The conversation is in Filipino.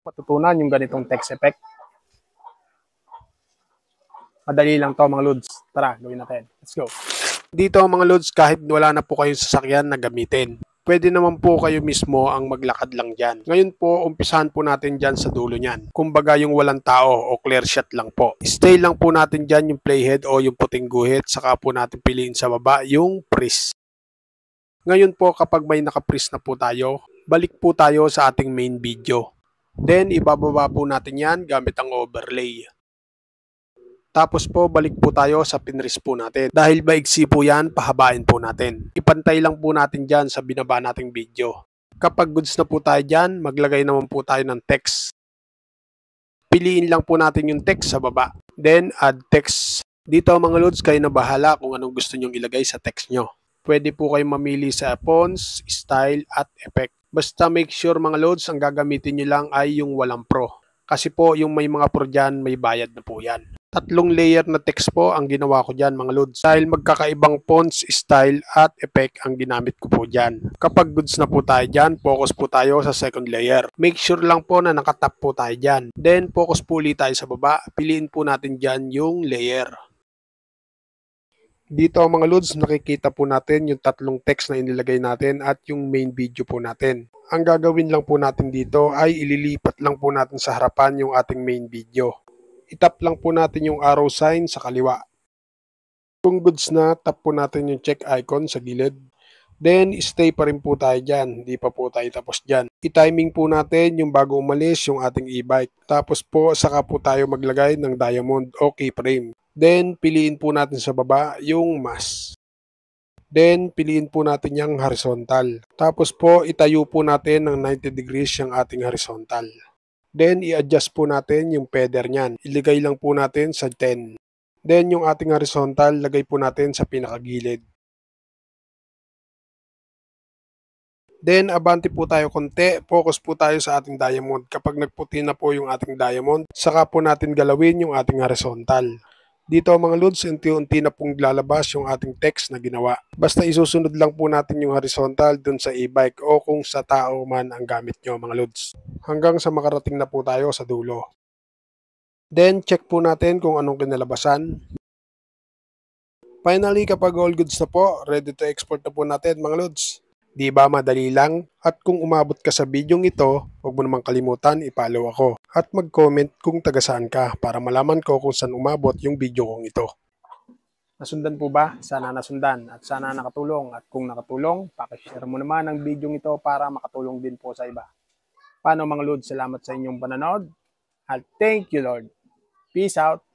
matutunan yung ganitong text effect. Madali lang to mga lods. Tara, gawin natin. Let's go. Dito mga lods, kahit wala na po kayong sasakyan na gamitin, pwede naman po kayo mismo ang maglakad lang dyan. Ngayon po, umpisahan po natin dyan sa dulo nyan. Kumbaga yung walang tao o clear shot lang po. Stay lang po natin dyan yung playhead o yung puting guhit, saka po natin piliin sa baba yung freeze. Ngayon po, kapag may naka-freeze na po tayo, balik po tayo sa ating main video. Then, ibababa po natin yan gamit ang overlay. Tapos po, balik po tayo sa pinris po natin. Dahil maigsi po yan, pahabain po natin. Ipantay lang po natin dyan sa binaba nating video. Kapag goods na po tayo dyan, maglagay naman po tayo ng text. Piliin lang po natin yung text sa baba. Then, add text. Dito mga lods, kayo na bahala kung anong gusto nyong ilagay sa text nyo. Pwede po kayo mamili sa fonts, style, at effect. Basta make sure mga lods, ang gagamitin nyo lang ay yung walang pro. Kasi po, yung may mga pro dyan, may bayad na po yan. 3 layer na text po ang ginawa ko dyan mga lods. Dahil magkakaibang fonts, style, at effect ang ginamit ko po dyan. Kapag goods na po tayo dyan, focus po tayo sa second layer. Make sure lang po na nakatap po tayo dyan. Then focus po ulit tayo sa baba. Piliin po natin dyan yung layer. Dito mga lods, nakikita po natin yung 3 text na inilagay natin at yung main video po natin. Ang gagawin lang po natin dito ay ililipat lang po natin sa harapan yung ating main video. Itap lang po natin yung arrow sign sa kaliwa. Kung goods na, tap po natin yung check icon sa gilid. Then, stay pa rin po tayo dyan. Hindi pa po tayo tapos dyan. I-timing po natin yung bago umalis yung ating e-bike. Tapos po, saka po tayo maglagay ng diamond o keyframe. Then, piliin po natin sa baba yung mask. Then, piliin po natin yung horizontal. Tapos po, itayo po natin ng 90 degrees yung ating horizontal. Then, i-adjust po natin yung feather niyan. Iligay lang po natin sa 10. Then, yung ating horizontal, lagay po natin sa pinakagilid. Then, abante po tayo konti. Focus po tayo sa ating diamond. Kapag nagputi na po yung ating diamond, saka po natin galawin yung ating horizontal. Dito mga lods, unti-unti na pong lalabas yung ating text na ginawa. Basta isusunod lang po natin yung horizontal dun sa e-bike o kung sa tao man ang gamit nyo mga lods. Hanggang sa makarating na po tayo sa dulo. Then check po natin kung anong kinalabasan. Finally, kapag all goods na po, ready to export na po natin mga lods. Di ba madali lang? At kung umabot ka sa bidyong ito, huwag mo namang kalimutan i-follow ako. At mag-comment kung taga saan ka para malaman ko kung saan umabot yung video kong ito. Nasundan po ba? Sana nasundan at sana nakatulong. At kung nakatulong, pakishare mo naman ang video ito para makatulong din po sa iba. Paano mga lods? Salamat sa inyong pananood. At thank you Lord. Peace out.